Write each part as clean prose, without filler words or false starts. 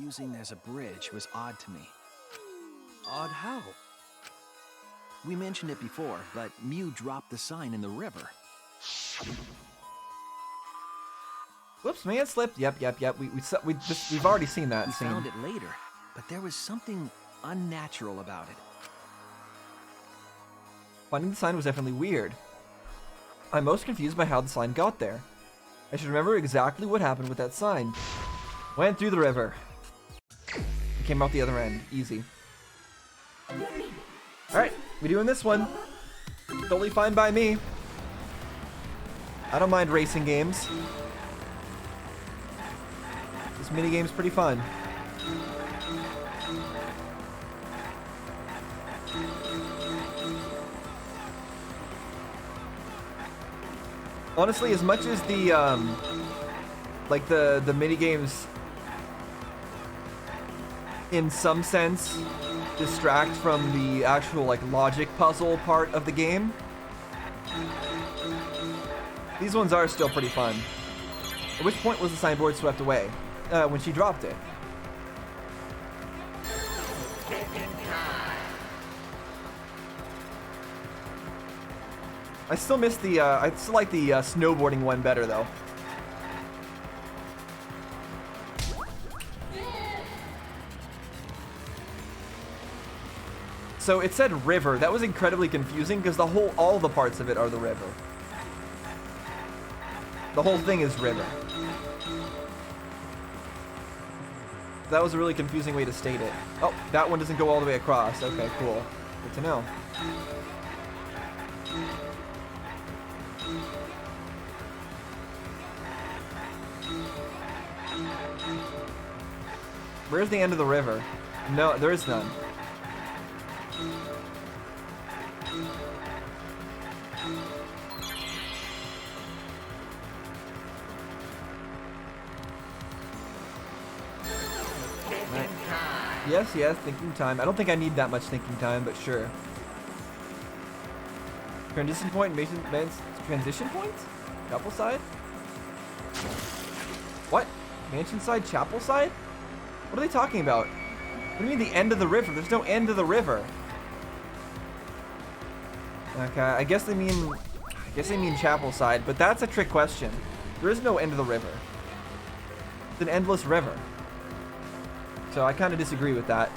using as a bridge was odd to me. Odd how? We mentioned it before, but Mew dropped the sign in the river. Whoops, man, slipped. Yep. We've already seen that We scene. found it later, but there was something unnatural about it. Finding the sign was definitely weird. I'm most confused by how the sign got there. I should remember exactly what happened with that sign. Went through the river. It came out the other end. Easy. Alright, we doing this one. Totally fine by me. I don't mind racing games. This minigame's pretty fun. Honestly, as much as the like the mini games in some sense distract from the actual like logic puzzle part of the game, these ones are still pretty fun. At which point was the signboard swept away? When she dropped it. I still miss the, I still like the snowboarding one better though. So it said river. That was incredibly confusing because all the parts of it are the river. The whole thing is river. That was a really confusing way to state it. Oh, that one doesn't go all the way across. Okay, cool. Good to know. Where's the end of the river? No, there is none. Yes, thinking time. I don't think I need that much thinking time, but sure. Transition point, transition point? Chapel side? What? Mansion side, chapel side? What are they talking about? What do you mean the end of the river? There's no end of the river. Okay, I guess they mean chapel side, but that's a trick question. There is no end of the river. It's an endless river. So I kind of disagree with that.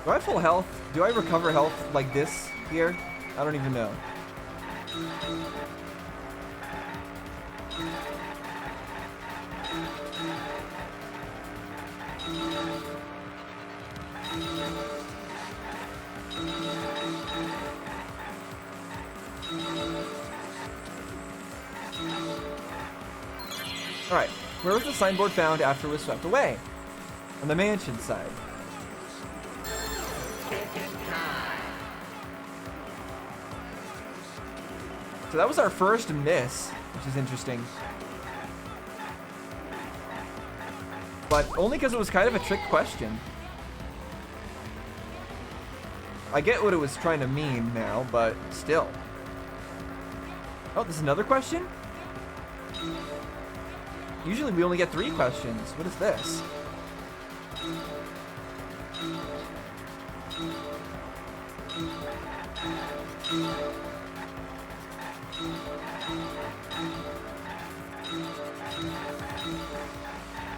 Do I have full health? Do I recover health like this here? I don't even know. Alright, where was the signboard found after it was swept away? On the mansion side. So that was our first miss, which is interesting. But only because it was kind of a trick question. I get what it was trying to mean now, but still. Oh, there's another question? Usually we only get 3 questions. What is this?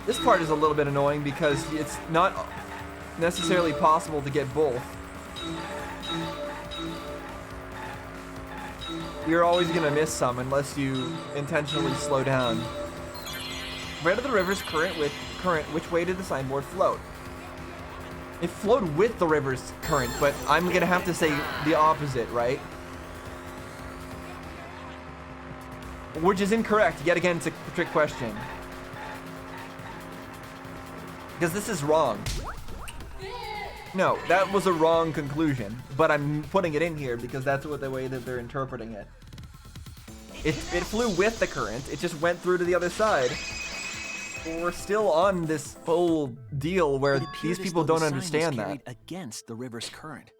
This part is a little bit annoying because it's not necessarily possible to get both. You're always gonna miss some unless you intentionally slow down. Where did the river's current, which way did the signboard float? It flowed with the river's current, but I'm gonna have to say the opposite, right? Which is incorrect. Yet again, it's a trick question. Because this is wrong. No, that was a wrong conclusion, but I'm putting it in here because that's the way that they're interpreting it. It flew with the current, it just went through to the other side. We're still on this whole deal where these people don't understand that. Against the river's current.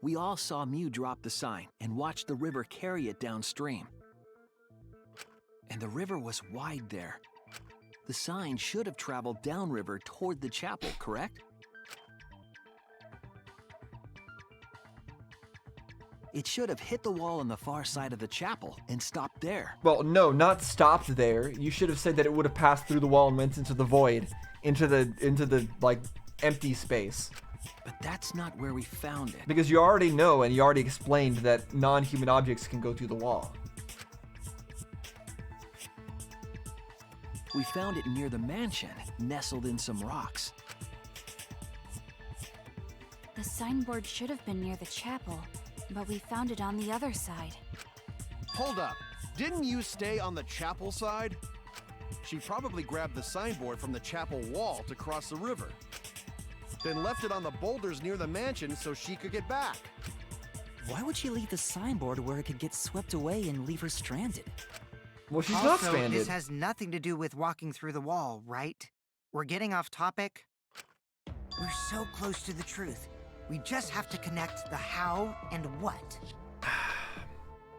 We all saw Mew drop the sign and watch the river carry it downstream. And the river was wide there. The sign should have traveled downriver toward the chapel, correct? It should have hit the wall on the far side of the chapel and stopped there. Well, no, not stopped there. You should have said that it would have passed through the wall and went into the void, into the like empty space. But that's not where we found it. Because you already know and you already explained that non-human objects can go through the wall. We found it near the mansion, nestled in some rocks. The signboard should have been near the chapel, but we found it on the other side. Hold up. Didn't you stay on the chapel side? She probably grabbed the signboard from the chapel wall to cross the river. Then left it on the boulders near the mansion so she could get back. Why would she leave the signboard where it could get swept away and leave her stranded? Well, she's also, not stranded. This has nothing to do with walking through the wall, right? We're getting off topic. We're so close to the truth. We just have to connect the how and what.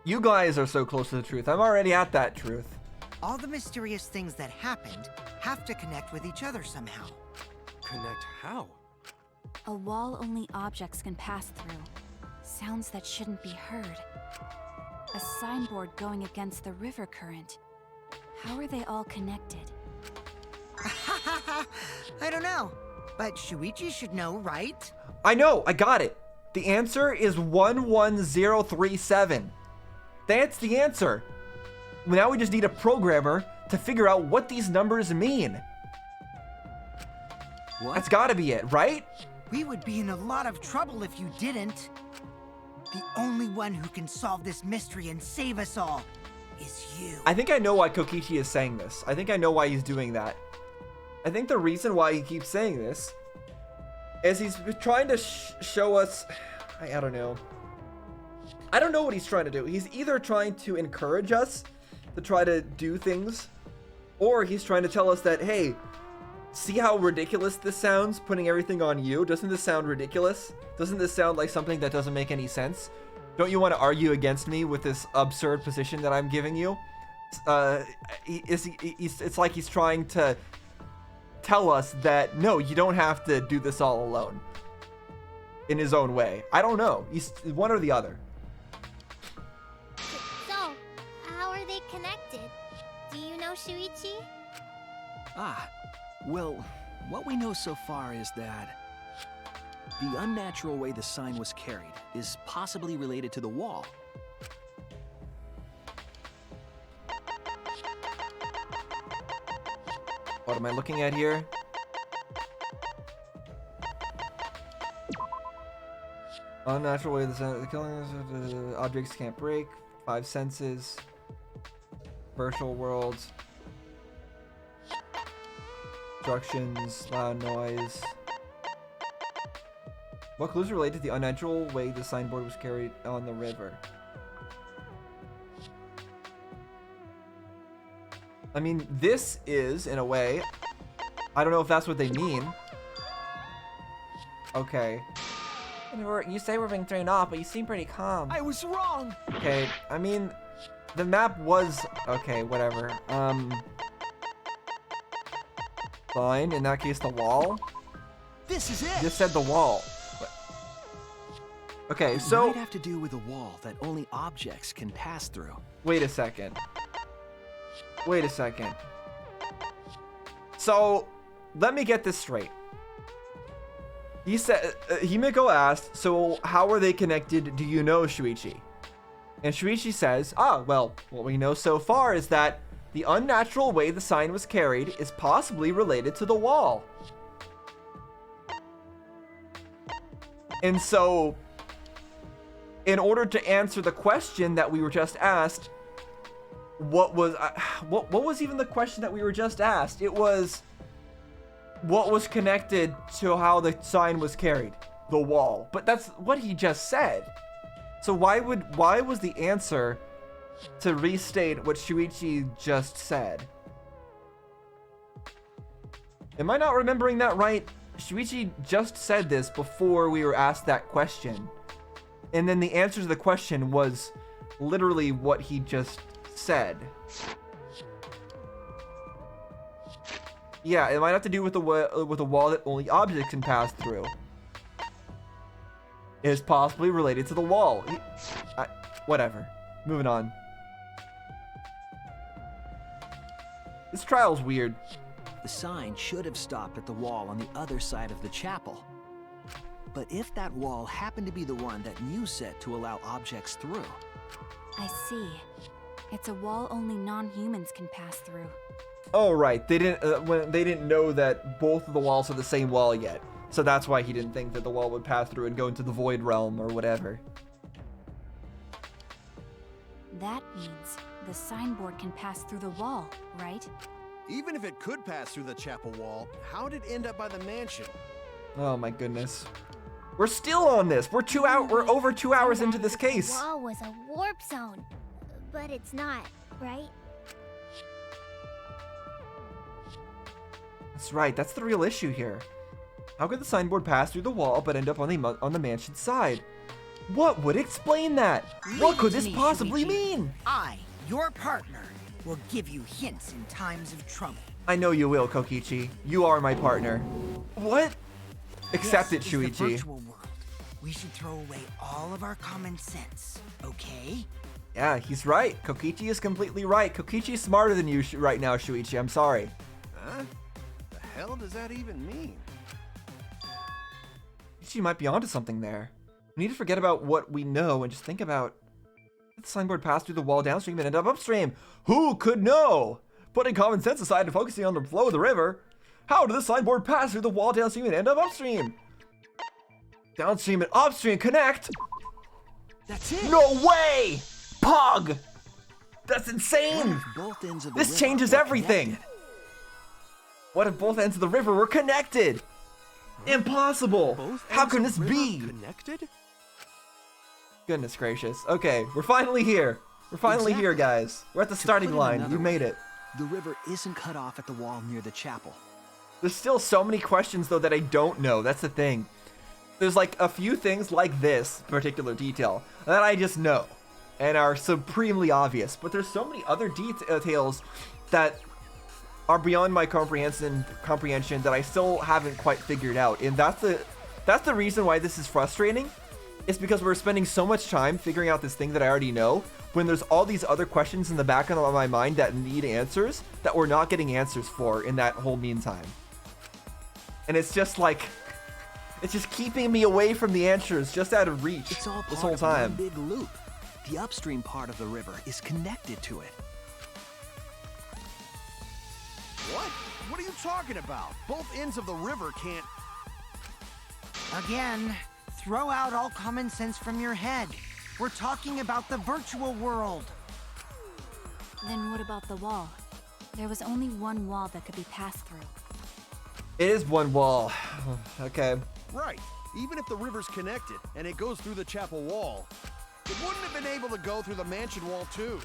You guys are so close to the truth. I'm already at that truth. All the mysterious things that happened have to connect with each other somehow. Connect how? A wall only objects can pass through. Sounds that shouldn't be heard. A signboard going against the river current. How are they all connected? I don't know, but Shuichi should know, right? I know, I got it. The answer is 11037. That's the answer. Now we just need a programmer to figure out what these numbers mean. What? That's gotta be it, right? We would be in a lot of trouble if you didn't. The only one who can solve this mystery and save us all is you. I think I know why Kokichi is saying this. I think I know why he's doing that. I think the reason why he keeps saying this is he's trying to show us... I don't know. I don't know what he's trying to do. He's either trying to encourage us to try to do things, or he's trying to tell us that, hey, see how ridiculous this sounds, putting everything on you? Doesn't this sound ridiculous? Doesn't this sound like something that doesn't make any sense? Don't you want to argue against me with this absurd position that I'm giving you? It's like he's trying to tell us that, no, you don't have to do this all alone. In his own way. I don't know. He's one or the other. So, how are they connected? Do you know, Shuichi? Ah, well, what we know so far is that the unnatural way the sign was carried is possibly related to the wall. What am I looking at here? Unnatural way the killing objects can't break. 5 senses. Virtual worlds. Instructions. Loud noise. What clues are related to the unnatural way the signboard was carried on the river? I mean, this is, in a way, I don't know if that's what they mean. Okay. You say we're being thrown off, but you seem pretty calm. I was wrong! Okay, I mean, the map was... Okay, whatever. Fine, in that case, the wall. This is it! Just said the wall. Okay, It so... might have to do with a wall that only objects can pass through. Wait a second. Wait a second. So, let me get this straight. He said, Himiko asked, so how are they connected? Do you know, Shuichi? And Shuichi says, well, what we know so far is that the unnatural way the sign was carried is possibly related to the wall. And so, in order to answer the question that we were just asked, what was even the question that we were just asked? It was, what was connected to how the sign was carried? The wall. But that's what he just said. So why was the answer to restate what Shuichi just said? Am I not remembering that right? Shuichi just said this before we were asked that question. And then the answer to the question was literally what he just said. Yeah, it might have to do with a wall that only objects can pass through. It is possibly related to the wall. Whatever. Moving on. This trial's weird. The sign should have stopped at the wall on the other side of the chapel. But if that wall happened to be the one that Mew set to allow objects through... I see. It's a wall only non-humans can pass through. Oh right, they didn't know that both of the walls are the same wall yet, so that's why he didn't think that the wall would pass through and go into the void realm or whatever. That means the signboard can pass through the wall, right? Even if it could pass through the chapel wall, how'd it end up by the mansion? Oh my goodness, we're still on this. We're over 2 hours into this case. The wall was a warp zone, but it's not, right? That's right, that's the real issue here. How could the signboard pass through the wall but end up on the mansion's side? What would explain that? What could this possibly mean? I, your partner, will give you hints in times of trouble. I know you will, Kokichi. You are my partner. What? Accept it, This is the Shuichi. virtual world. We should throw away all of our common sense, okay? Yeah, he's right. Kokichi is completely right. Kokichi's smarter than you right now, Shuichi. I'm sorry. Huh? The hell does that even mean? Kokichi might be onto something there. We need to forget about what we know and just think about... Did the signboard pass through the wall downstream and end up upstream? Who could know? Putting common sense aside and focusing on the flow of the river. How did the signboard pass through the wall downstream and end up upstream? Downstream and upstream connect? That's it! No way! Pog! That's insane! Both ends of the This river changes were everything! connected. What if both ends of the river were connected? Impossible! Both How ends can of this the river be? connected? Goodness gracious. Okay, we're finally here. We're finally here, guys. We're at the starting put it line. another You way, made it. The river isn't cut off at the wall near the chapel. There's still so many questions, though, that I don't know. That's the thing. There's like a few things like this particular detail that I just know and are supremely obvious. But there's so many other details that are beyond my comprehension that I still haven't quite figured out. And that's the reason why this is frustrating. It's because we're spending so much time figuring out this thing that I already know when there's all these other questions in the back of my mind that need answers that we're not getting answers for in that whole meantime. And it's just like, it's just keeping me away from the answers, just out of reach It's all this part whole of one time. big loop. The upstream part of the river is connected to it. What? What are you talking about? Both ends of the river can't... Again, throw out all common sense from your head. We're talking about the virtual world. Then what about the wall? There was only one wall that could be passed through. It is one wall. Okay. Right. Even if the river's connected and it goes through the chapel wall, it wouldn't have been able to go through the mansion wall too.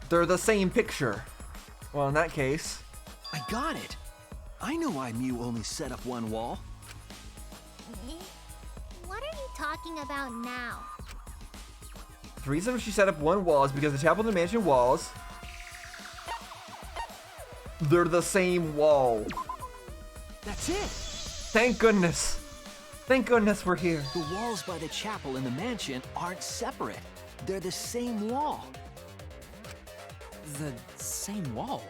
They're the same picture. Well, in that case, I got it. I know why Mew only set up one wall. What are you talking about now? the reason she set up one wall is because the chapel and the mansion walls, they're the same wall. That's it. Thank goodness. Thank goodness we're here. The walls by the chapel and the mansion aren't separate. They're the same wall. The same wall?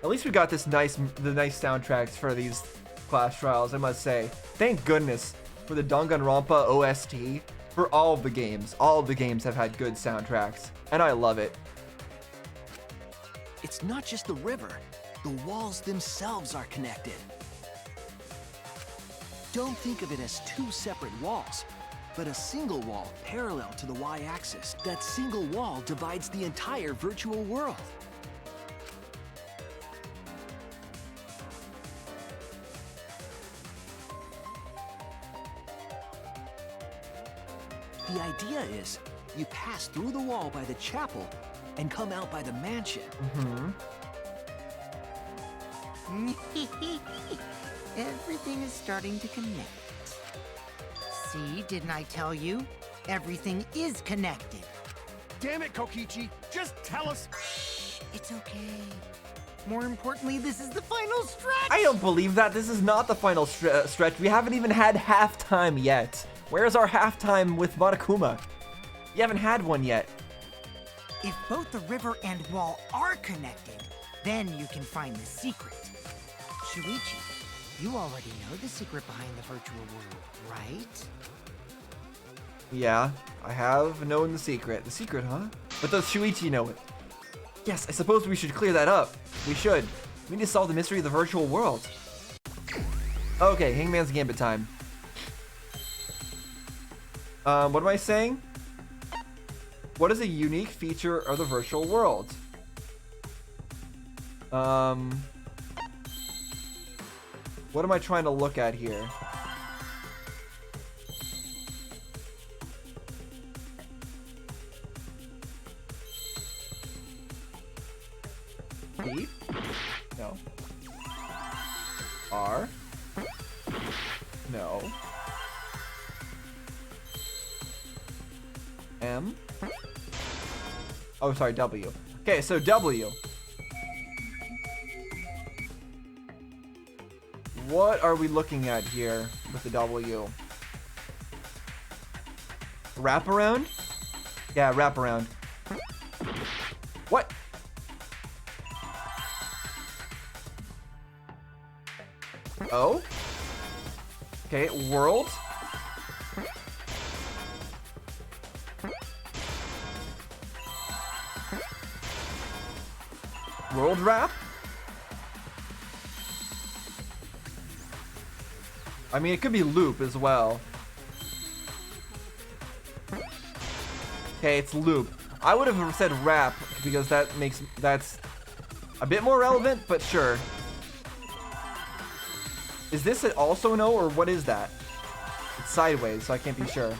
At least we got the nice soundtracks for these class trials, I must say. Thank goodness for the Danganronpa OST for all of the games. All of the games have had good soundtracks, and I love it. It's not just the river. The walls themselves are connected. Don't think of it as two separate walls, but a single wall parallel to the y-axis. That single wall divides the entire virtual world. The idea is, you pass through the wall by the chapel and come out by the mansion. Everything is starting to connect. See, didn't I tell you? Everything is connected. Damn it, Kokichi! Just tell us. It's okay. More importantly, this is the final stretch! I don't believe that. This is not the final stretch. We haven't even had halftime yet. Where's our halftime with Monokuma? You haven't had one yet. If both the river and wall are connected, then you can find the secret. Shuichi, you already know the secret behind the virtual world, right? Yeah, I have known the secret. The secret, huh? But does Shuichi know it? Yes, I suppose we should clear that up. We should. We need to solve the mystery of the virtual world. Okay, Hangman's Gambit time. What am I saying? What is a unique feature of the virtual world? What am I trying to look at here? B? No. R? No. M? Oh, sorry, W. Okay, so W. What are we looking at here with the W? Wraparound? Yeah, wraparound. What? Oh? Okay, world? World wrap? I mean, it could be loop as well. Okay, it's loop. I would have said wrap because that's a bit more relevant, but sure. Is this also an O or what is that? It's sideways, so I can't be sure.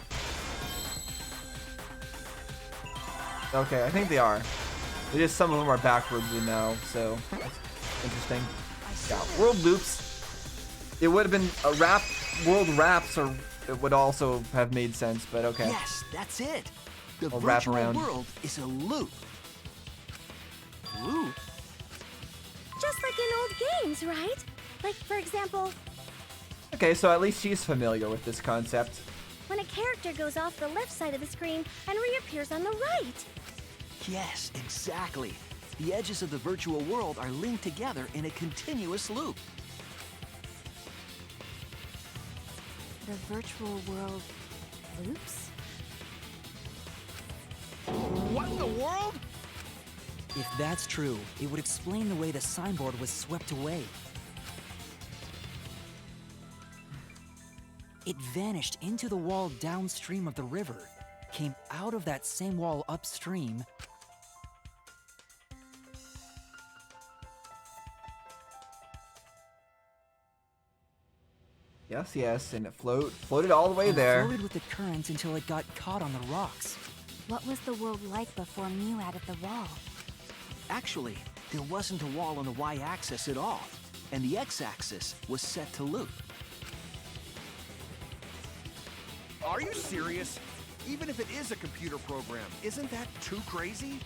Okay, I think they are. It is, some of them are backwards, you know, so that's interesting. Yeah, world loops. It would have been a wrap, world wraps, or it would also have made sense, but okay. Yes, that's it. The I'll wrap virtual around. world is a loop. Loop? Just like in old games, right? Like, for example, Okay, so at least she's familiar with this concept. when a character goes off the left side of the screen and reappears on the right. Yes, exactly. The edges of the virtual world are linked together in a continuous loop. The virtual world loops? What in the world? If that's true, it would explain the way the signboard was swept away. It vanished into the wall downstream of the river, came out of that same wall upstream, Yes, yes, and it floated all the way and there. floated with the current until it got caught on the rocks. What was the world like before Mew added the wall? Actually, there wasn't a wall on the y-axis at all, and the x-axis was set to loop. Are you serious? Even if it is a computer program, isn't that too crazy?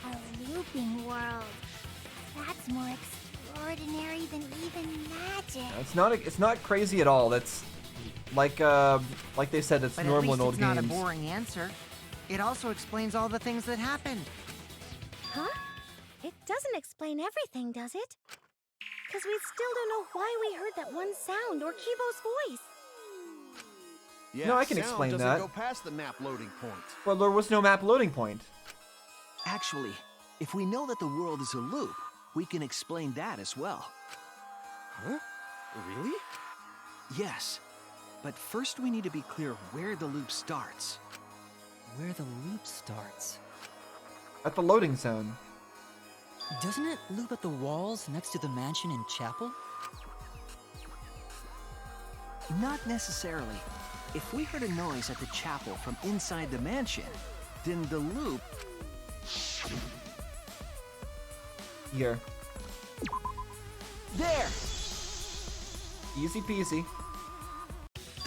A looping world. That's more extraordinary than even magic. It's not crazy at all. That's like they said, it's But normal at in least old it's not games. a boring answer. It also explains all the things that happened. Huh? It doesn't explain everything, does it? Because we still don't know why we heard that one sound or Kibo's voice. Yeah, No, I can sound explain doesn't that. go past the map loading point. Well, there was no map loading point. Actually, if we know that the world is a loop, we can explain that as well. Huh? Really? Yes, but first we need to be clear where the loop starts. Where the loop starts. At the loading zone. Doesn't it loop at the walls next to the mansion and chapel? Not necessarily. If we heard a noise at the chapel from inside the mansion, then the loop... Here. There! Easy peasy.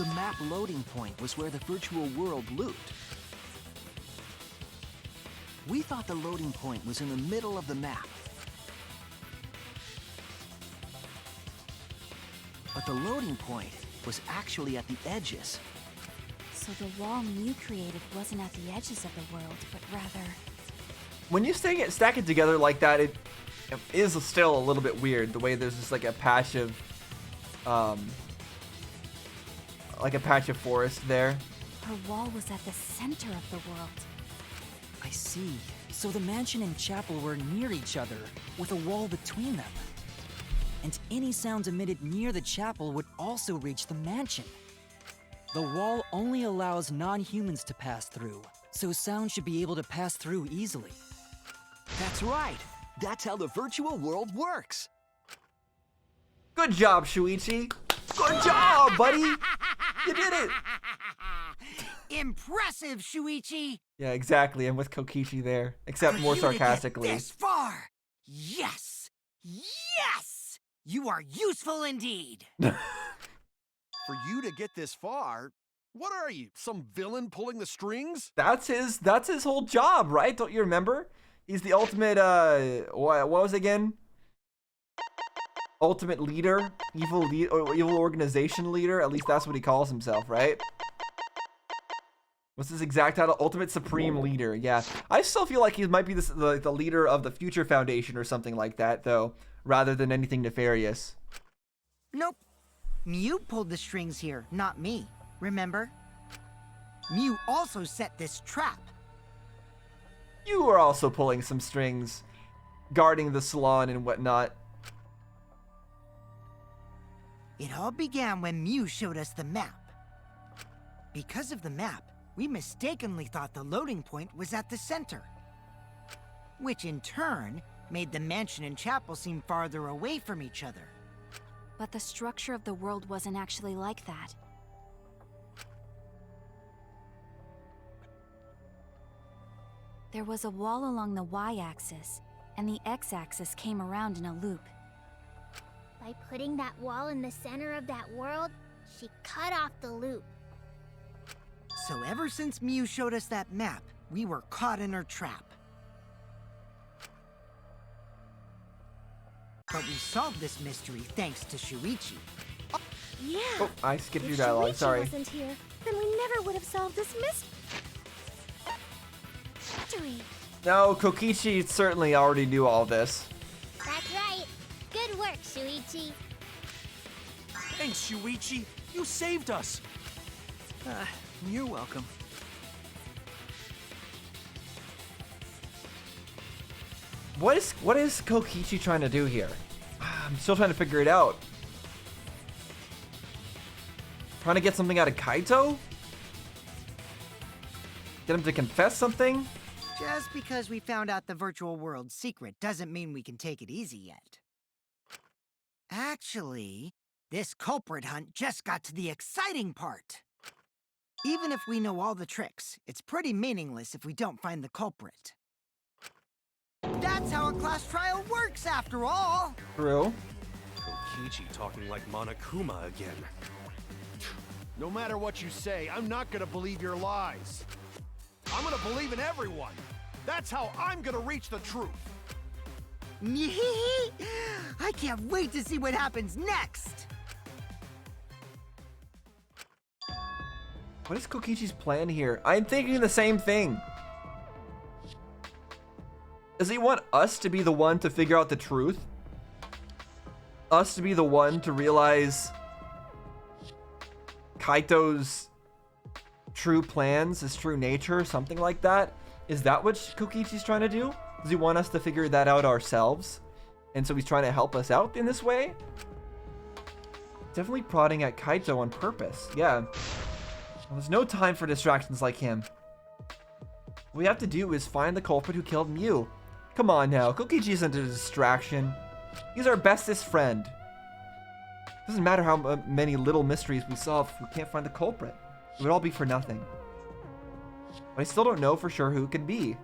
The map loading point was where the virtual world looped. We thought the loading point was in the middle of the map. But the loading point was actually at the edges. So the wall Mew created wasn't at the edges of the world, but rather... When you stack it together like that, it is still a little bit weird. The way there's just like a patch of forest there. Her wall was at the center of the world. I see. So the mansion and chapel were near each other, with a wall between them. And any sounds emitted near the chapel would also reach the mansion. The wall only allows non-humans to pass through, so sound should be able to pass through easily. That's right. That's how the virtual world works. Good job, Shuichi. Good job, buddy. You did it. Impressive, Shuichi! Yeah, exactly. I'm with Kokichi there, except more For you to get sarcastically. this far! Yes! Yes! You are useful indeed! For you to get this far, what are you, some villain pulling the strings? That's his whole job, right? Don't you remember? He's the ultimate what was it again? Ultimate leader, evil organization leader. At least that's what he calls himself, right? What's his exact title? Ultimate Supreme Leader. Yeah, I still feel like he might be the leader of the Future Foundation or something like that, though, rather than anything nefarious. Nope. Mew pulled the strings here, not me. Remember? Mew also set this trap. You were also pulling some strings, guarding the salon and whatnot. It all began when Mew showed us the map. Because of the map, we mistakenly thought the loading point was at the center. Which in turn made the mansion and chapel seem farther away from each other. But the structure of the world wasn't actually like that. There was a wall along the y-axis, and the x-axis came around in a loop. By putting that wall in the center of that world, she cut off the loop. So ever since Mew showed us that map, we were caught in her trap. But we solved this mystery thanks to Shuichi. Yeah. Oh, I skipped your If dialogue. Shuichi Sorry. wasn't here, then we never would have solved this mystery. No, Kokichi certainly already knew all this. That's right. Good work, Shuichi. Thanks, Shuichi. You saved us. You're welcome. What is Kokichi trying to do here? I'm still trying to figure it out. Trying to get something out of Kaito? Get him to confess something? Just because we found out the virtual world's secret doesn't mean we can take it easy yet. Actually, this culprit hunt just got to the exciting part. Even if we know all the tricks, it's pretty meaningless if we don't find the culprit. That's how a class trial works, after all! True. Kokichi talking like Monokuma again. No matter what you say, I'm not gonna believe your lies. I'm gonna believe in everyone. That's how I'm gonna reach the truth. I can't wait to see what happens next! What is Kokichi's plan here? I'm thinking the same thing. Does he want us to be the one to figure out the truth? Us to be the one to realize Kaito's true plans, his true nature, something like that? Is that what Kokichi's trying to do? Does he want us to figure that out ourselves? And so he's trying to help us out in this way? Definitely prodding at Kaito on purpose. Yeah. Well, there's no time for distractions like him. What we have to do is find the culprit who killed Mew. Come on now, Kokichi isn't a distraction. He's our bestest friend. Doesn't matter how many little mysteries we solve if we can't find the culprit. It would all be for nothing. But I still don't know for sure who it could be.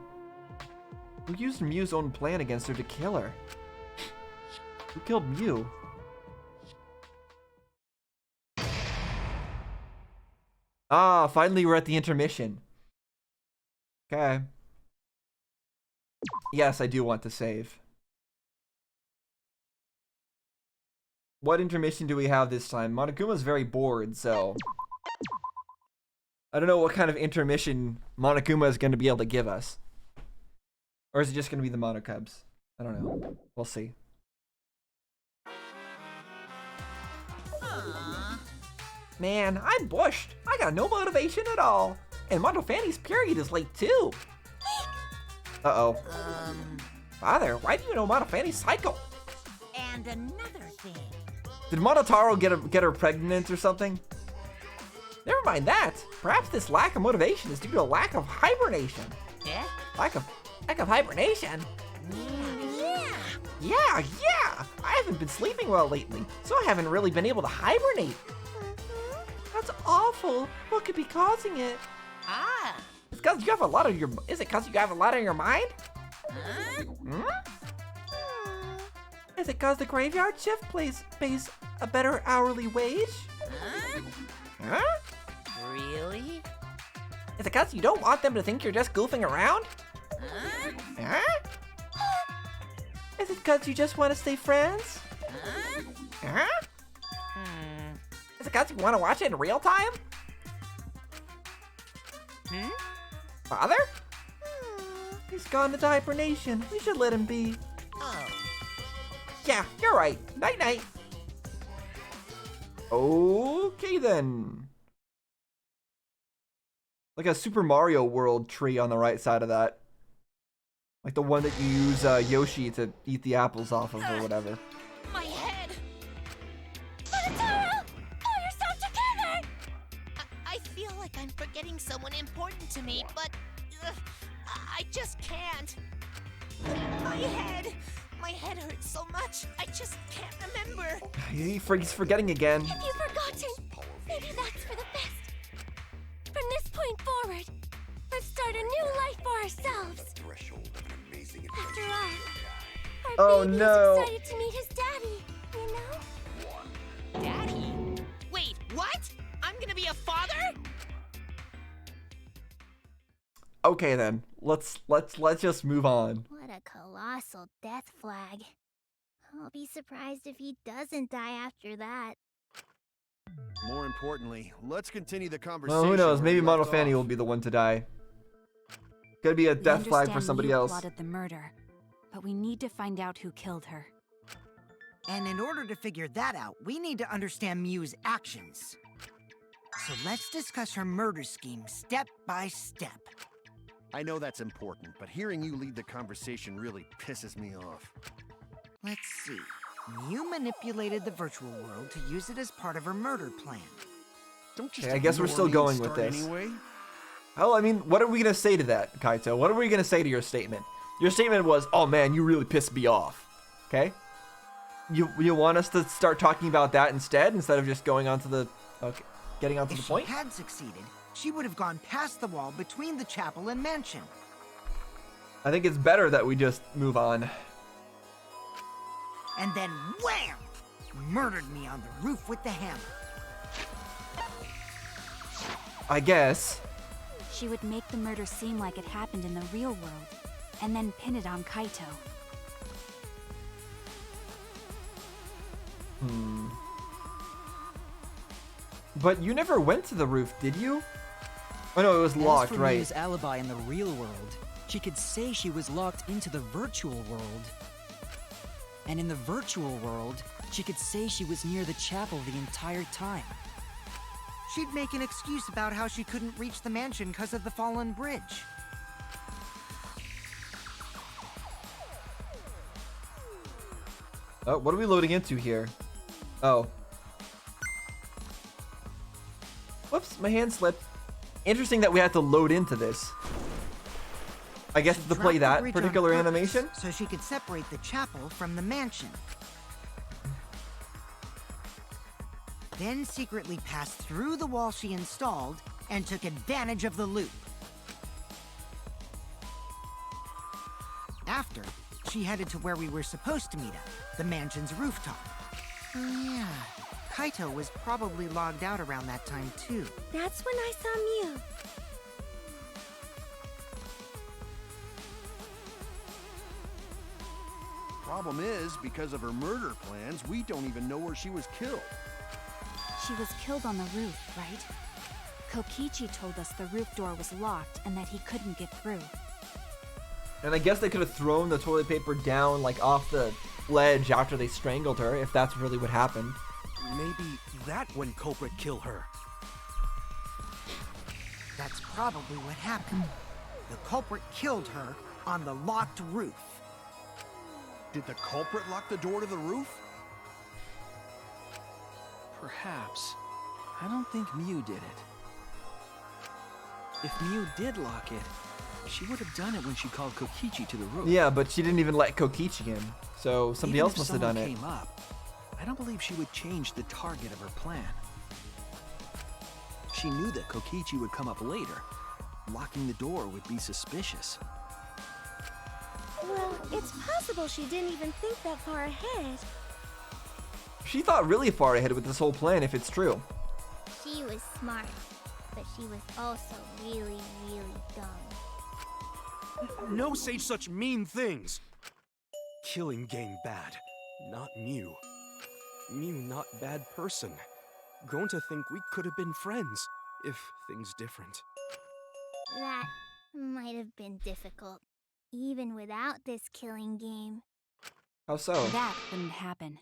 Who used Mew's own plan against her to kill her? Who killed Mew? Ah, finally we're at the intermission. Okay. Yes, I do want to save. What intermission do we have this time? Monokuma's very bored, so... I don't know what kind of intermission Monokuma is going to be able to give us. Or is it just going to be the Monokubs? I don't know. We'll see. Man, I'm bushed. I got no motivation at all. And Monofanny's period is late too. Uh-oh. Father, why do you know Monofanny's cycle? And another thing. Did Monotaro get her pregnant or something? Never mind that. Perhaps this lack of motivation is due to a lack of hibernation. Yeah? Lack of hibernation? Yeah. I haven't been sleeping well lately, so I haven't really been able to hibernate. That's awful. What could be causing it? It's because you have a lot on your. Is it because you have a lot on your mind? Is it because the graveyard shift pays a better hourly wage? Huh? Really? Is it because you don't want them to think you're just goofing around? Huh? Is it because you just want to stay friends? Huh? Is it because you want to watch it in real time? Father? He's gone into hibernation. We should let him be. Yeah, you're right. Night-night. Okay, then. Like a Super Mario World tree on the right side of that. Like the one that you use Yoshi to eat the apples off of or whatever. My head! Monotaro! Pull yourself together! I feel like I'm forgetting someone important to me, but I just can't. My head! My head hurts so much, I just can't remember. He's forgetting again. Have you forgotten? Maybe that's for the best. From this point forward, let's start a new life for ourselves. After all, our baby is excited to meet his daddy, you know? Daddy? Wait, what? I'm gonna be a father? Okay then. Let's just move on. What a colossal death flag. I'll be surprised if he doesn't die after that. More importantly, let's continue the conversation. Well, who knows? Maybe where we left Monofanny off. will be the one to die. Could be a death flag for somebody else. Plotted the murder, but we need to find out who killed her. And in order to figure that out, we need to understand Miu's actions. So let's discuss her murder scheme step by step. I know that's important, but hearing you lead the conversation really pisses me off. Let's see. Miu manipulated the virtual world to use it as part of her murder plan. Don't just I guess we're ignore still me and going with start this. Anyway. Oh, I mean, what are we gonna say to that, Kaito? What are we gonna say to your statement? Your statement was, "Oh man, you really pissed me off." Okay. You want us to start talking about that instead of just going on to the getting onto the point? If she had succeeded, she would have gone past the wall between the chapel and mansion. I think it's better that we just move on. And then wham! Murdered me on the roof with the hammer. I guess. She would make the murder seem like it happened in the real world, and then pin it on Kaito. But you never went to the roof, did you? Oh no, it was locked, As for right? Miu's alibi in the real world, she could say she was locked into the virtual world. And in the virtual world, she could say she was near the chapel the entire time. She'd make an excuse about how she couldn't reach the mansion because of the fallen bridge. Oh, what are we loading into here? Oh. Whoops, my hand slipped. Interesting that we had to load into this. I guess to play Dropped the that bridge on particular purpose animation? so she could separate the chapel from the mansion. Then secretly passed through the wall she installed and took advantage of the loop. After, she headed to where we were supposed to meet up, the mansion's rooftop. Oh yeah, Kaito was probably logged out around that time too. That's when I saw Mew. Problem is, because of her murder plans, we don't even know where she was killed. She was killed on the roof, right? Kokichi told us the roof door was locked and that he couldn't get through. And I guess they could have thrown the toilet paper down, like, off the ledge after they strangled her, if that's really what happened. Maybe that when culprit kill her. That's probably what happened. The culprit killed her on the locked roof. Did the culprit lock the door to the roof? Perhaps. I don't think Mew did it. If Mew did lock it, she would have done it when she called Kokichi to the roof. Yeah, but she didn't even let Kokichi in, so somebody Even else if must have done someone it. came up, I don't believe she would change the target of her plan. She knew that Kokichi would come up later. Locking the door would be suspicious. Well, it's possible she didn't even think that far ahead. She thought really far ahead with this whole plan, if it's true. She was smart, but she was also really, really dumb. No say such mean things. Killing game bad, not Mew. Mew not bad person. Going to think we could have been friends, if things different. That might have been difficult, even without this killing game. How so? That wouldn't happen.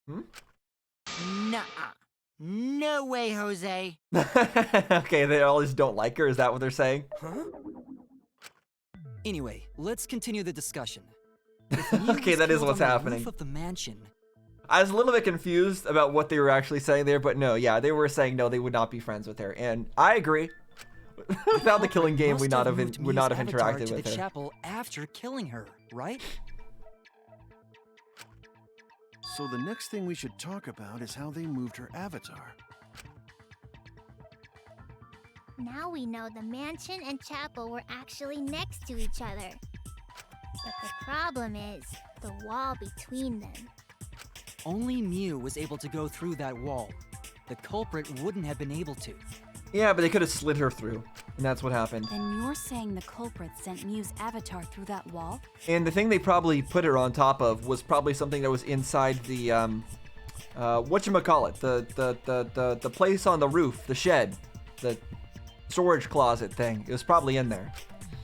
Nuh-uh. No way, Jose. Okay, they all just don't like her, is that what they're saying? Huh? Anyway, let's continue the discussion. Okay, that is what's happening. Roof of the mansion. I was a little bit confused about what they were actually saying there, but no, yeah, they were saying no, they would not be friends with her, and I agree. Without the killing game, we Must would moved not have Mew's avatar interacted to with the her. chapel after killing her, right? So the next thing we should talk about is how they moved her avatar. Now we know the mansion and chapel were actually next to each other. But the problem is the wall between them. Only Mew was able to go through that wall. The culprit wouldn't have been able to. Yeah, but they could have slid her through, and that's what happened. Then you're saying the culprit sent Mew's avatar through that wall? And the thing they probably put her on top of was probably something that was inside the, whatchamacallit, the place on the roof, the shed, the storage closet thing. It was probably in there.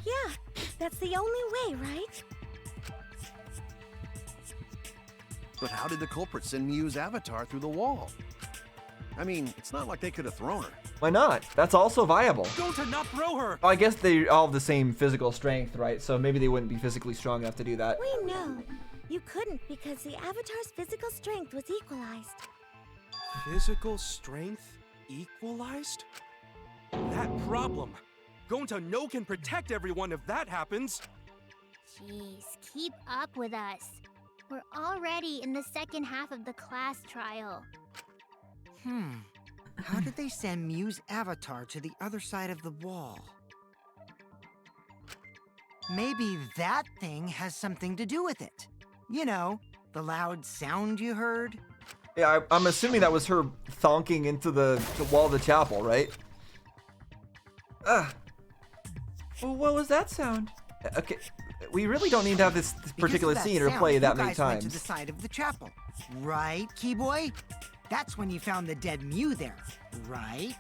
Yeah, that's the only way, right? But how did the culprit send Mew's avatar through the wall? I mean, it's not like they could have thrown her. Why not? That's also viable. Go to not throw her! I guess they all have the same physical strength, right? So maybe they wouldn't be physically strong enough to do that. We know. You couldn't because the avatar's physical strength was equalized. Physical strength equalized? That problem. Gonta no can protect everyone if that happens. Jeez, keep up with us. We're already in the second half of the class trial. How did they send Mew's avatar to the other side of the wall? Maybe that thing has something to do with it. You know, the loud sound you heard? Yeah, I'm assuming that was her thonking into the wall of the chapel, right? Well, what was that sound? Okay, we really don't need to have this particular Because of scene that or sound, play that you many guys went to times. the side of the chapel, right, Keyboy? That's when you found the dead Mew there, right?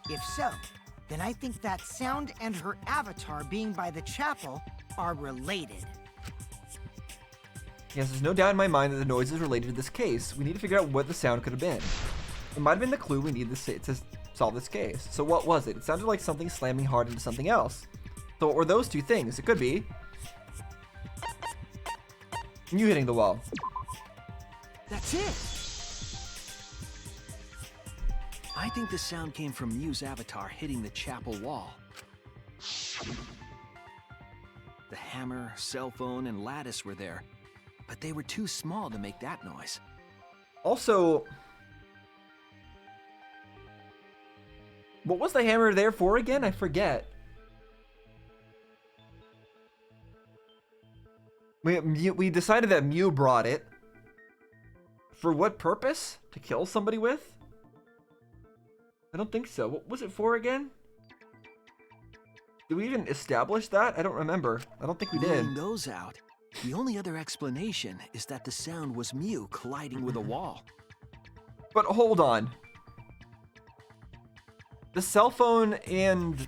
If so, then I think that sound and her avatar being by the chapel are related. Yes, there's no doubt in my mind that the noise is related to this case. We need to figure out what the sound could have been. It might have been the clue we need to solve this case. So what was it? It sounded like something slamming hard into something else. So what were those two things? It could be you hitting the wall. That's it. I think the sound came from Mew's avatar hitting the chapel wall. The hammer, cell phone, and lattice were there, but they were too small to make that noise. Also, what was the hammer there for again? I forget. We decided that Mew brought it For what purpose? To kill somebody with? I don't think so. What was it for again? Did we even establish that? I don't remember. I don't think we did. Ruling those out, the only other explanation is that the sound was Mew colliding with a wall. But hold on. The cell phone and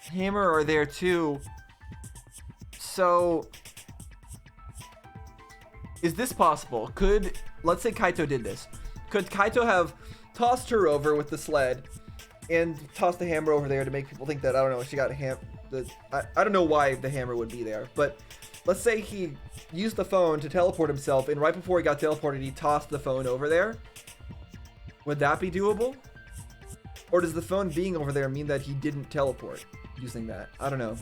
hammer are there too. So, is this possible? Could, let's say Kaito did this. Could Kaito have tossed her over with the sled and tossed the hammer over there to make people think that, I don't know, she got I don't know why the hammer would be there, but let's say he used the phone to teleport himself, and right before he got teleported, he tossed the phone over there. Would that be doable? Or does the phone being over there mean that he didn't teleport using that? I don't know.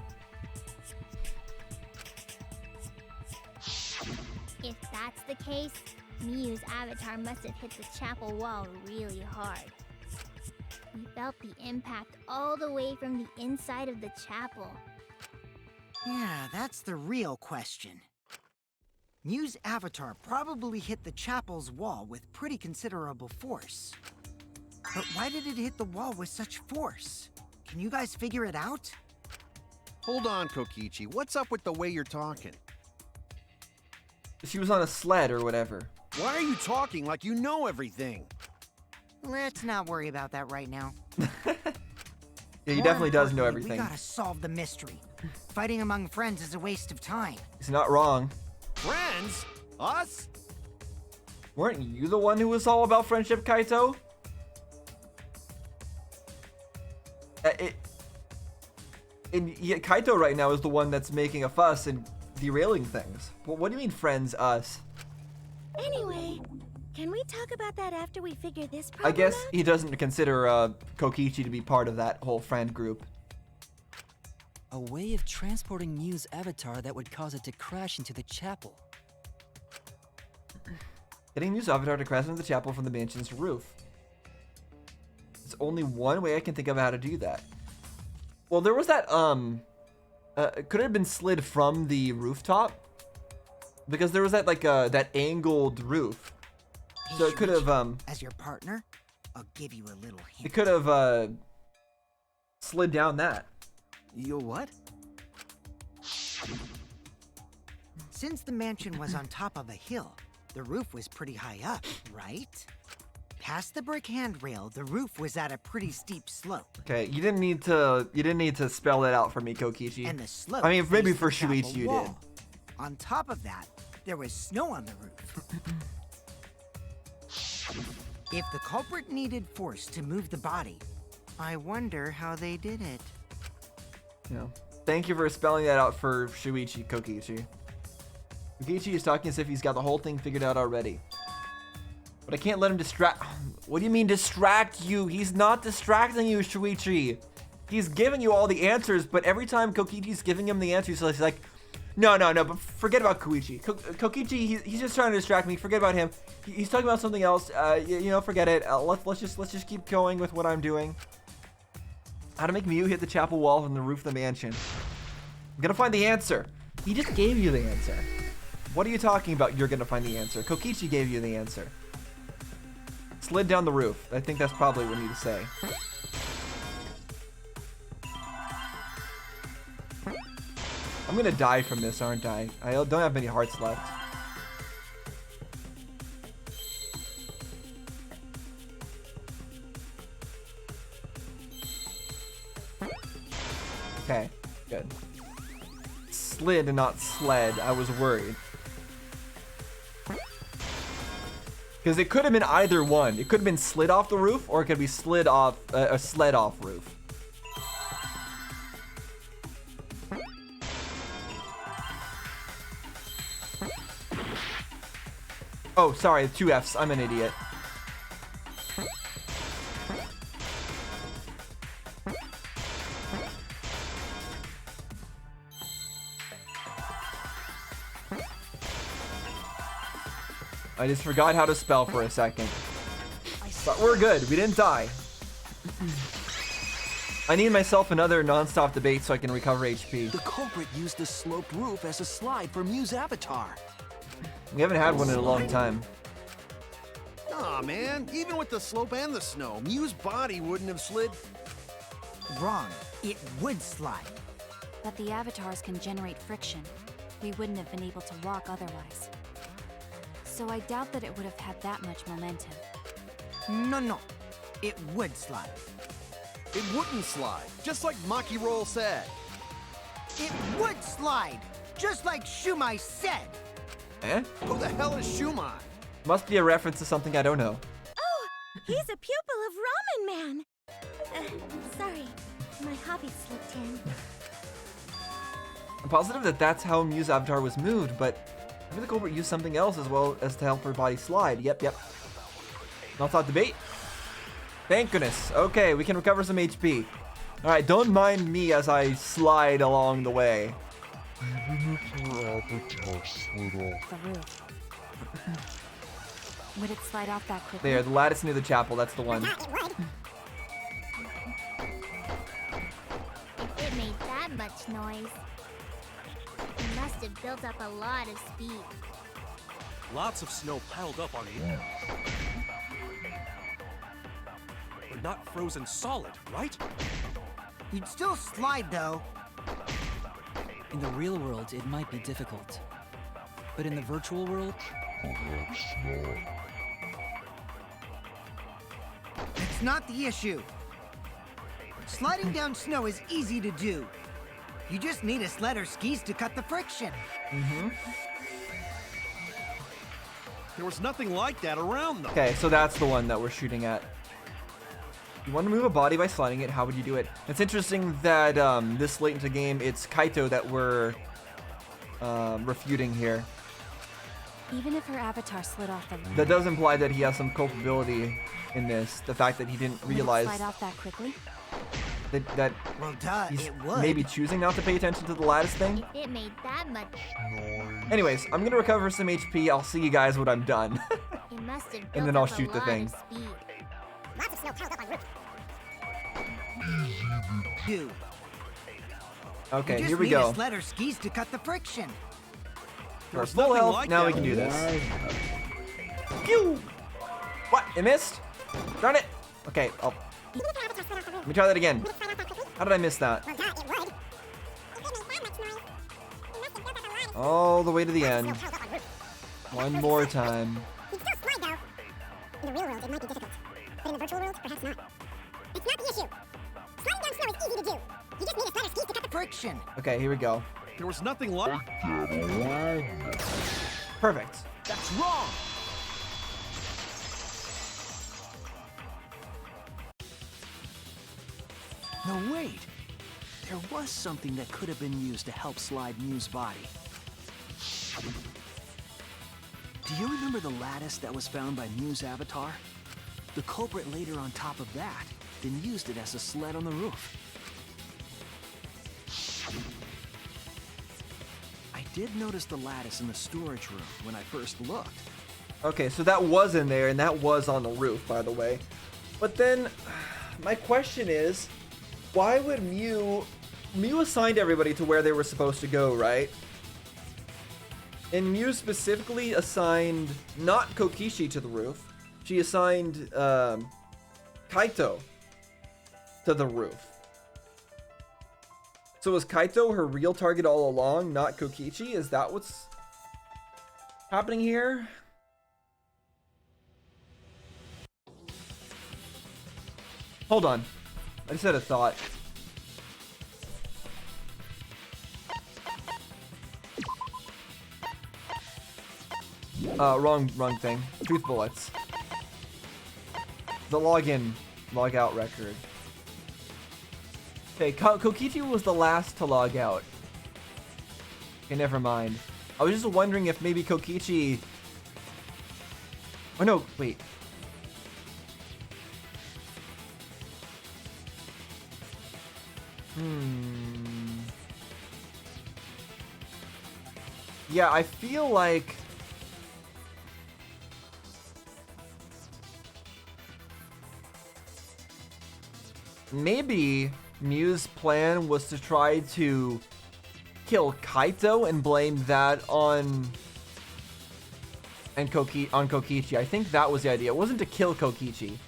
If that's the case, Mew's avatar must have hit the chapel wall really hard. We felt the impact all the way from the inside of the chapel. Yeah, that's the real question. Mew's avatar probably hit the chapel's wall with pretty considerable force. But why did it hit the wall with such force? Can you guys figure it out? Hold on, Kokichi. What's up with the way you're talking? She was on a sled or whatever. Why are you talking like you know everything? Let's not worry about that right now. Yeah, he definitely does know More importantly, everything. We gotta solve the mystery. Fighting among friends is a waste of time. He's not wrong. Friends? Us? Weren't you the one who was all about friendship, Kaito? And yet Kaito right now is the one that's making a fuss and derailing things. Well, what do you mean, friends, us? Anyway, can we talk about that after we figure this problem I guess out? he doesn't consider Kokichi to be part of that whole friend group. A way of transporting Mew's avatar that would cause it to crash into the chapel. Getting Mew's avatar to crash into the chapel from the mansion's roof. There's only one way I can think of how to do that. Well, there was that, could it have been slid from the rooftop? Because there was that, like, that angled roof. Hey, So it could have, As your partner, I'll give you a little hint. it could have, slid down that. You what? Since the mansion was on top of a hill, the roof was pretty high up, right? Past the brick handrail, the roof was at a pretty steep slope. Okay, you didn't need to spell that out for me, Kokichi. And the slope I mean, maybe faced for the chapel Shuichi you wall. did. On top of that, there was snow on the roof. If the culprit needed force to move the body, I wonder how they did it. Yeah. Thank you for spelling that out for Shuichi, Kokichi. Kokichi is talking as if he's got the whole thing figured out already. But I can't let him distract. What do you mean distract you? He's not distracting you, Shuichi. He's giving you all the answers, but every time Kokichi's giving him the answers, he's like, no, but forget about Koichi. Kokichi, he's just trying to distract me. Forget about him. He's talking about something else. You know, forget it. Let's just keep going with what I'm doing. How to make Mew hit the chapel wall from the roof of the mansion. I'm gonna find the answer. He just gave you the answer. What are you talking about? You're gonna find the answer. Kokichi gave you the answer. Slid down the roof. I think that's probably what we need to say. I'm gonna die from this, aren't I? I don't have many hearts left. Okay, good. Slid and not sled. I was worried. Because it could have been either one. It could have been slid off the roof, or it could be slid off a sled off roof. Oh, sorry, 2 Fs. I'm an idiot. I just forgot how to spell for a second. But we're good. We didn't die. I need myself another non-stop debate so I can recover HP. The culprit used the sloped roof as a slide for Mew's avatar. We haven't had one in a long time. Aw, man. Even with the slope and the snow, Mew's body wouldn't have slid. Wrong. It would slide. But the avatars can generate friction. We wouldn't have been able to walk otherwise. So I doubt that it would have had that much momentum. No. It would slide. It wouldn't slide, just like Maki Roll said. It would slide, just like Shumai said. Eh? Who the hell is Shumai? Must be a reference to something I don't know. Oh, he's a pupil of Ramen Man. Sorry, my hobby slipped in. I'm positive that that's how Mew's avatar was moved, but maybe the culprit used something else as well as to help her body slide. Yep. Not thought debate. Thank goodness. Okay, we can recover some HP. Alright, don't mind me as I slide along the way. The roof. Would it slide off that quickly? There, the lattice near the chapel, that's the one. If it made that much noise, it must have built up a lot of speed. Lots of snow piled up on the air. But not frozen solid, right? You'd still slide, though. In the real world, it might be difficult. But in the virtual world, That's not the issue. Sliding down snow is easy to do. You just need a sled or skis to cut the friction. There was nothing like that around, though. Okay, so that's the one that we're shooting at. You want to move a body by sliding it, how would you do it? It's interesting that this late into the game, it's Kaito that we're refuting here. Even if her avatar slid off the roof, That does imply that he has some culpability in this. The fact that he didn't would it realize slide off that quickly? that Well, duh, he's it would. maybe choosing not to pay attention to the lattice thing. If it made that much, Anyways, I'm gonna recover some HP. I'll see you guys when I'm done. it must have built And then I'll up a shoot the lot thing. of speed. Lots of snow piled up on roof. Do. Okay, You just here we need go. a sled or skis to cut the friction. We're was full nothing health. like Now that we can do before. this. Pew! What? It missed? Darn it! Okay, let me try that again. How did I miss that? All the way to the end. One more time. You'd still slide, though. In the real world, it might be difficult. But in the virtual world, perhaps not. It's not the issue. Sliding down snow is easy to do. You just need a sled or skis to cut the Friction. Okay, here we go. There was nothing like. Perfect. That's wrong. No, wait. There was something that could have been used to help slide Mew's body. Do you remember the lattice that was found by Mew's avatar? The culprit laid her on top of that, then used it as a sled on the roof. I did notice the lattice in the storage room when I first looked. Okay, so that was in there, and that was on the roof, by the way. But then, my question is, why would Mew assigned everybody to where they were supposed to go, right? And Mew specifically assigned not Kokishi to the roof. She assigned Kaito to the roof. So was Kaito her real target all along, not Kokichi? Is that what's happening here? Hold on. I just had a thought. Wrong thing. Truth bullets. The login, log out record. Okay, Kokichi was the last to log out. Okay, never mind. I was just wondering if maybe Kokichi... Oh no, wait. Yeah, I feel like... maybe Mew's plan was to try to kill Kaito and blame that on and on Kokichi. I think that was the idea. It wasn't to kill Kokichi.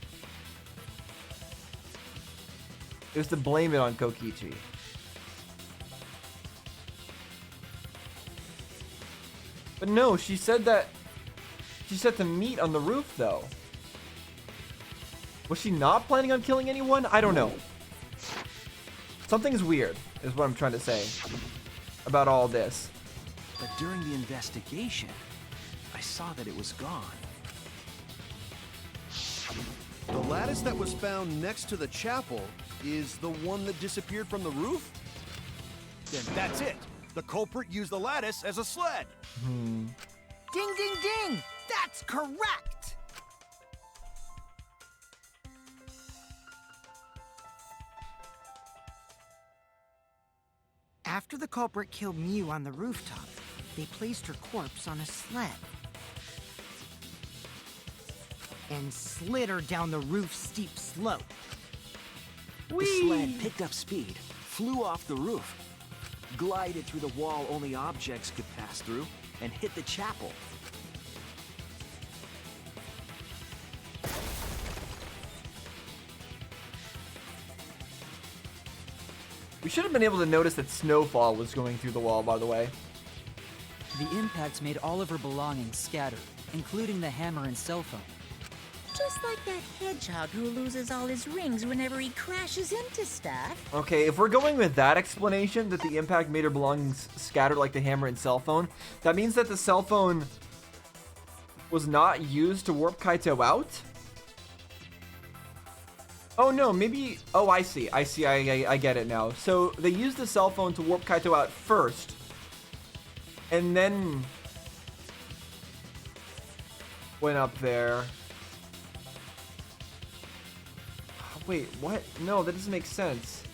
It was to blame it on Kokichi. But no, she said to meet on the roof though. Was she not planning on killing anyone? I don't know. Something's weird, is what I'm trying to say about all this. But during the investigation, I saw that it was gone. The lattice that was found next to the chapel is the one that disappeared from the roof? Then that's it. The culprit used the lattice as a sled. Ding, ding, ding! That's correct! After the culprit killed Mew on the rooftop, they placed her corpse on a sled and slid her down the roof's steep slope. The sled picked up speed, flew off the roof, glided through the wall only objects could pass through, and hit the chapel. We should have been able to notice that snowfall was going through the wall, by the way. The impact made all of her belongings scatter, including the hammer and cell phone. Just like that hedgehog who loses all his rings whenever he crashes into stuff. Okay, if we're going with that explanation, that the impact made her belongings scatter like the hammer and cell phone, that means that the cell phone was not used to warp Kaito out? Oh no, maybe... Oh, I see. I get it now. So they used the cell phone to warp Kaito out first, and then went up there. Wait, what? No, that doesn't make sense.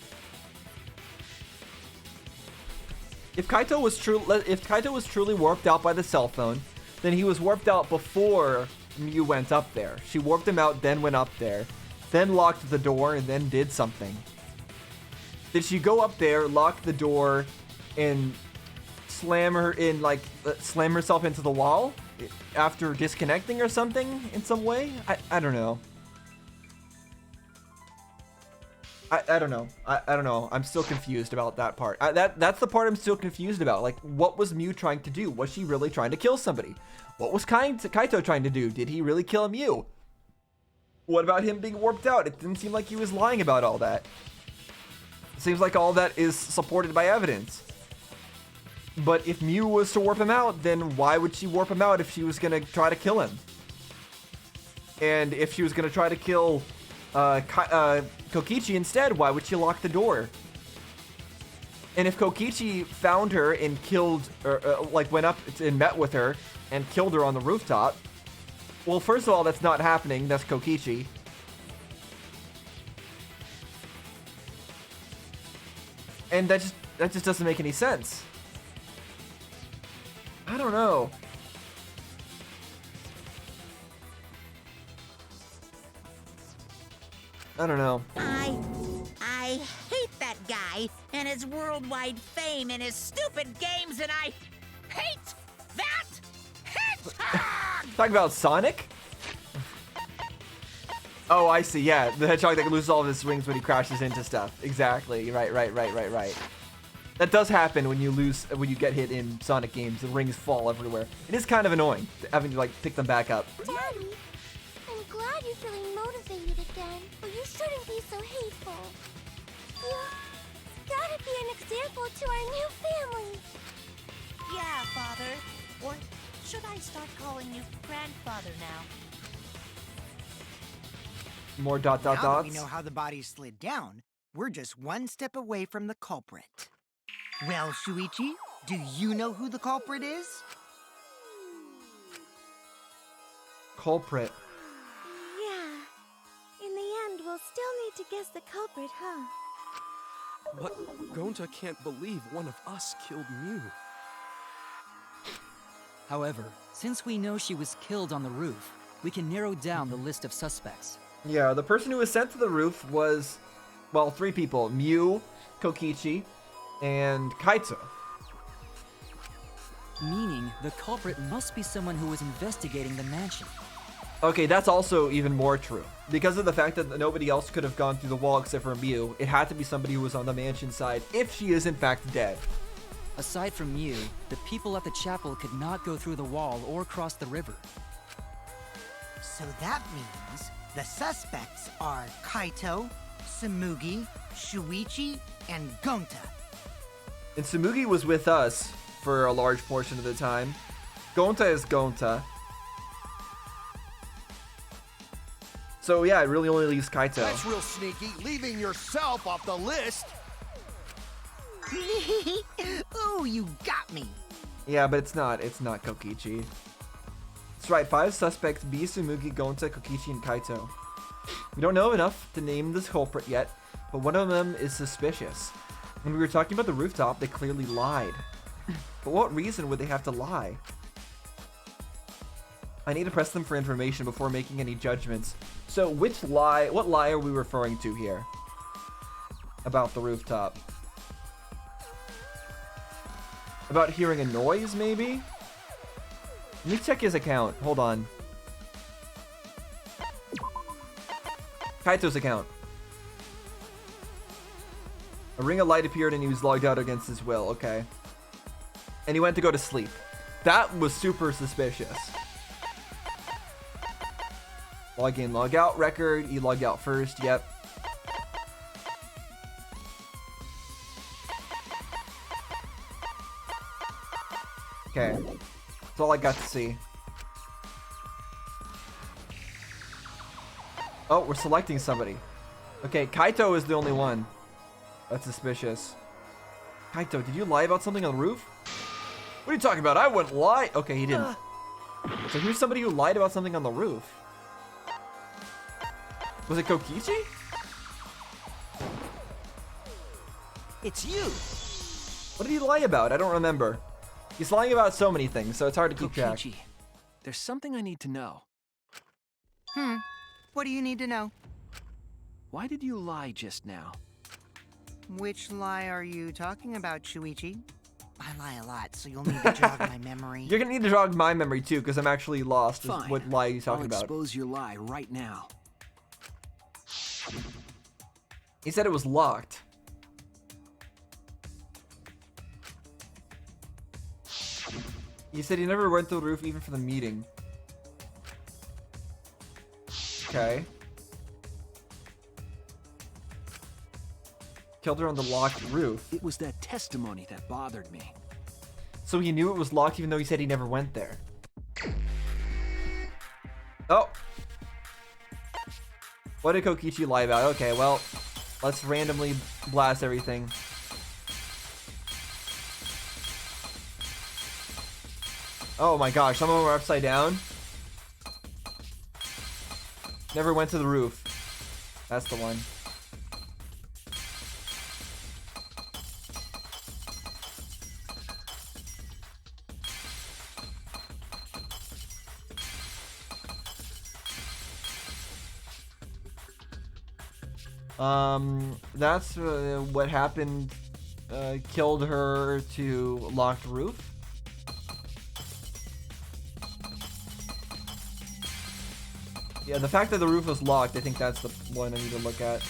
If Kaito was truly warped out by the cell phone, then he was warped out before Mew went up there. She warped him out, then went up there, then locked the door, and then did something. Did she go up there, lock the door, and slam herself into the wall after disconnecting or something in some way? I don't know. I don't know. I don't know. I'm still confused about that part. That's the part I'm still confused about. Like, what was Mew trying to do? Was she really trying to kill somebody? What was Kaito trying to do? Did he really kill Mew? What about him being warped out? It didn't seem like he was lying about all that. It seems like all that is supported by evidence. But if Mew was to warp him out, then why would she warp him out if she was going to try to kill him? And if she was going to try to kill Kokichi instead, why would she lock the door? And if Kokichi found her and killed, went up and met with her and killed her on the rooftop, well, first of all, that's not happening. That's Kokichi. And that just doesn't make any sense. I don't know. I don't know. I hate that guy and his worldwide fame and his stupid games, and I hate that hedgehog! Talking about Sonic? Oh, I see. Yeah, the hedgehog that loses all of his rings when he crashes into stuff. Exactly. Right. That does happen when you get hit in Sonic games. The rings fall everywhere. It is kind of annoying having to pick them back up. Daddy, I'm glad you're feeling motivated again, but you shouldn't be so hateful. You gotta be an example to our new family. Yeah, Father. Or should I start calling you grandfather now? More ... Now that we know how the body slid down, we're just one step away from the culprit. Well, Shuichi, do you know who the culprit is? Culprit. Yeah. In the end, we'll still need to guess the culprit, huh? But Gonta can't believe one of us killed Mew. However, since we know she was killed on the roof, we can narrow down the list of suspects. Yeah, the person who was sent to the roof was, well, 3 people. Mew, Kokichi, and Kaito. Meaning, the culprit must be someone who was investigating the mansion. Okay, that's also even more true. Because of the fact that nobody else could have gone through the wall except for Mew, it had to be somebody who was on the mansion side if she is in fact dead. Aside from Mew, the people at the chapel could not go through the wall or cross the river. So that means the suspects are Kaito, Tsumugi, Shuichi, and Gonta. And Tsumugi was with us for a large portion of the time. Gonta is Gonta. So yeah, it really only leaves Kaito. That's real sneaky, leaving yourself off the list. Ooh, you got me. Yeah, but it's not Kokichi. That's right, 5 suspects: B, Tsumugi, Gonta, Kokichi, and Kaito. We don't know enough to name this culprit yet, but one of them is suspicious. When we were talking about the rooftop, they clearly lied. For what reason would they have to lie? I need to press them for information before making any judgments. So what lie are we referring to here? About the rooftop? About hearing a noise, maybe? Let me check his account. Hold on. Kaito's account. A ring of light appeared and he was logged out against his will. Okay. And he went to go to sleep. That was super suspicious. Log in, log out record. He logged out first. Yep. Okay. That's all I got to see. Oh, we're selecting somebody. Okay, Kaito is the only one. That's suspicious. Kaito, did you lie about something on the roof? What are you talking about? I wouldn't lie. Okay, he didn't. So here's somebody who lied about something on the roof. Was it Kokichi? It's you! What did he lie about? I don't remember. He's lying about so many things, so it's hard to keep track. Kokichi, there's something I need to know. What do you need to know? Why did you lie just now? Which lie are you talking about, Shuichi? I lie a lot, so you'll need to jog my memory. You're gonna need to jog my memory too, because I'm actually lost. Fine. What lie are you talking I'll about? expose your lie right now. He said it was locked. He said he never went to the roof even for the meeting. Okay. Killed her on the locked roof. It was that testimony that bothered me. So he knew it was locked even though he said he never went there. Oh. What did Kokichi lie about? Okay, well, let's randomly blast everything. Oh my gosh, some of them are upside down. Never went to the roof. That's the one. That's what happened. Killed her to locked roof. Yeah, the fact that the roof was locked, I think that's the one I need to look at.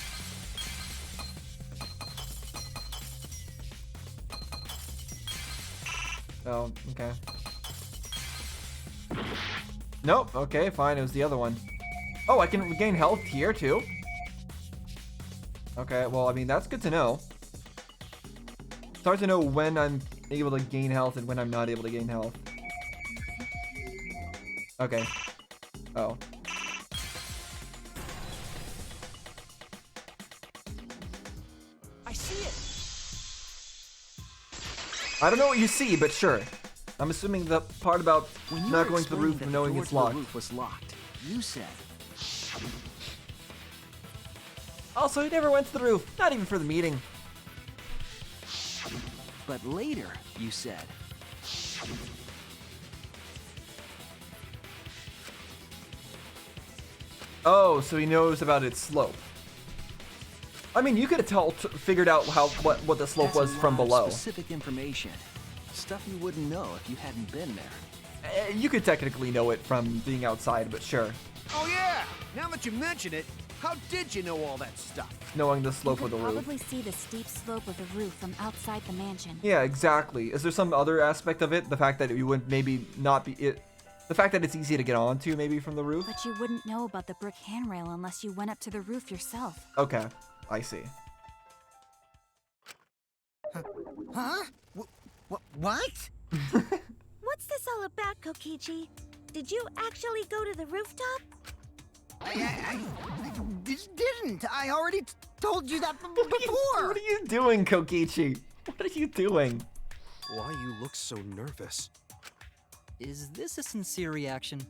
Oh, okay. Nope, okay, fine, it was the other one. Oh, I can regain health here too? Okay, well, I mean, that's good to know. It's hard to know when I'm able to gain health and when I'm not able to gain health. Okay. Oh. I see it. I don't know what you see, but sure. I'm assuming the part about When you not were going to the roof explaining and that knowing the it's door to locked. the roof was locked, you said. Also, he never went to the roof, not even for the meeting. But later, you said. Oh, so he knows about its slope. I mean, you could have figured out what the slope That's was a from lot of below. Specific information. Stuff you wouldn't know if you hadn't been there. You could technically know it from being outside, but sure. Oh yeah! Now that you mention it, how did you know all that stuff? Knowing the slope You of could the roof. probably see the steep slope of the roof from outside the mansion. Yeah, exactly. Is there some other aspect of it? The fact that you would maybe not be it. The fact that it's easy to get onto, maybe from the roof. But you wouldn't know about the brick handrail unless you went up to the roof yourself. Okay, I see. Huh? What? What's this all about, Kokichi? Did you actually go to the rooftop? I didn't. I already told you that before. What are you doing, Kokichi? What are you doing? Why you look so nervous? Is this a sincere reaction?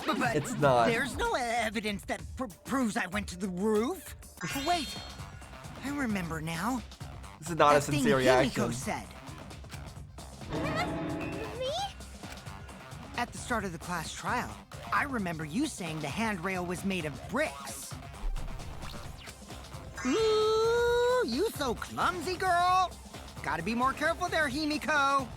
But It's not. There's no evidence that proves I went to the roof. Wait, I remember now. This is not a That thing sincere reaction. Himiko said. Me? At the start of the class trial, I remember you saying the handrail was made of bricks. Ooh, you so clumsy, girl. Gotta be more careful there, Himiko.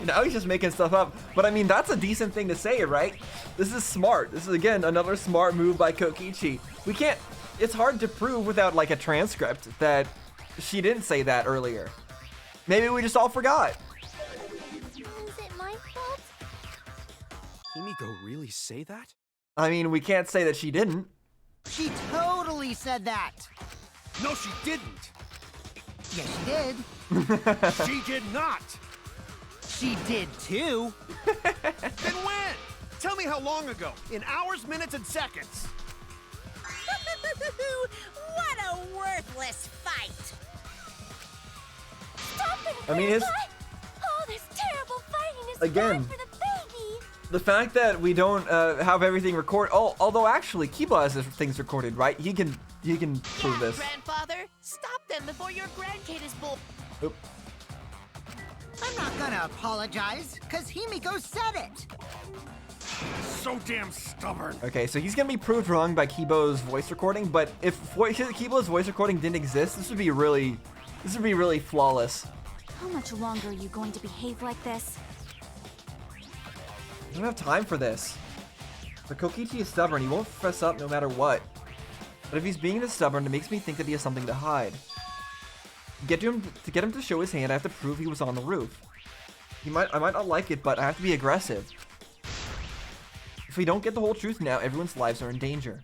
Now he's just making stuff up. But I mean, that's a decent thing to say, right? This is smart. This is, again, another smart move by Kokichi. We can't... It's hard to prove without, like, a transcript that she didn't say that earlier. Maybe we just all forgot. Is it my fault? Himiko really say that? I mean, we can't say that she didn't. She totally said that. No, she didn't! Yes, she did. She did not! She did too. Then when? Tell me how long ago. In hours, minutes, and seconds. What a worthless fight! Stop it! I mean, his... Oh, this terrible fighting is Again. bad for the baby! The fact that we don't have everything recorded... Oh, although actually, Kiba has his things recorded, right? He can prove this. Grandfather, stop them before your grandkid is born. Oop. I'm not gonna apologize, because Himiko said it. So damn stubborn. Okay, so he's gonna be proved wrong by Kibo's voice recording, but if Kibo's voice recording didn't exist, this would be really flawless. How much longer are you going to behave like this? I don't have time for this. But Kokichi is stubborn. He won't fess up no matter what. But if he's being this stubborn, it makes me think that he has something to hide. To get him to show his hand, I have to prove he was on the roof. I might not like it, but I have to be aggressive. If we don't get the whole truth now, everyone's lives are in danger.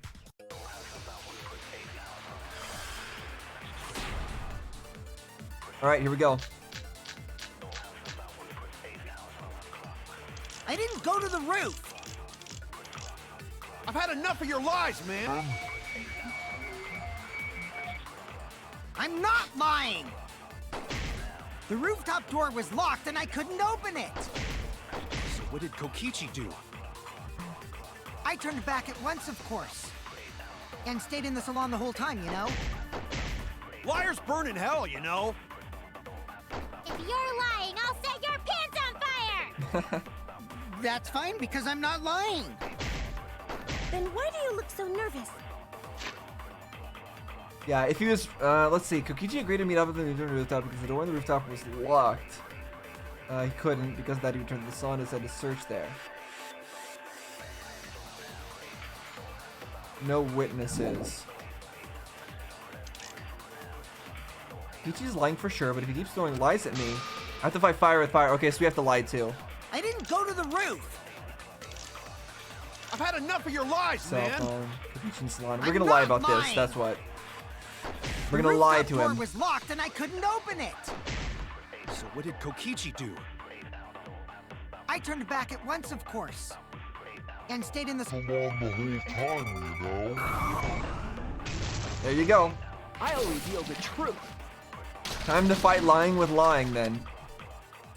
Alright, here we go. I didn't go to the roof. I've had enough of your lies, man. I'm not lying. The rooftop door was locked and I couldn't open it. So what did Kokichi do? I turned back at once, of course. And stayed in the salon the whole time, you know? Liars burn in hell, you know. If you're lying, I'll set your pants on fire! That's fine because I'm not lying. Then why do you look so nervous? Yeah, if he was, let's see, Kokichi agreed to meet up with him on the rooftop because the door on the rooftop was locked. He couldn't because that he returned to the salon and said to search there. No witnesses. Kokichi's lying for sure, but if he keeps throwing lies at me, I have to fight fire with fire. Okay, so we have to lie too. I didn't go to the roof. I've had enough of your lies, Cell man. phone, Kokichi's salon. We're I'm gonna lie not about this, lying. that's what. We're The gonna lie rooftop to door him. was locked and I couldn't open it. So what did Kokichi do? I turned back at once, of course. And stayed in the Along the whole time, you know. There you go. I'll reveal the truth. Time to fight lying with lying then.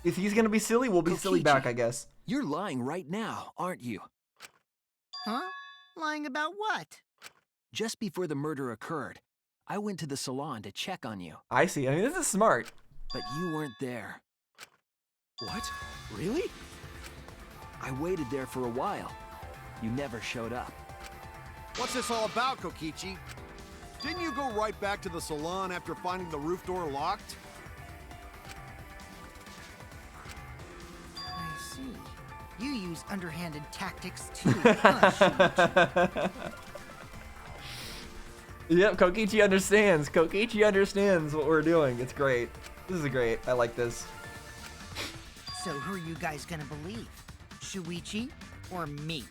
If he's gonna be silly, we'll be silly Kokichi. back, I guess. You're lying right now, aren't you? Huh? Lying about what? Just before the murder occurred, I went to the salon to check on you, I see. I mean, this is smart. but you weren't there. What? Really? I waited there for a while. You never showed up. What's this all about, Kokichi? Didn't you go right back to the salon after finding the roof door locked? use underhanded tactics too, huh, Shuichi? Yep, Kokichi understands. Kokichi understands what we're doing. It's great. This is great. I like this. So who are you guys gonna believe? Shuichi or me?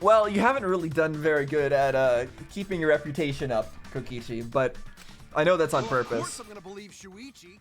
Well, you haven't really done very good at keeping your reputation up, Kokichi, but I know that's on Well, purpose. Of course I'm gonna believe Shuichi.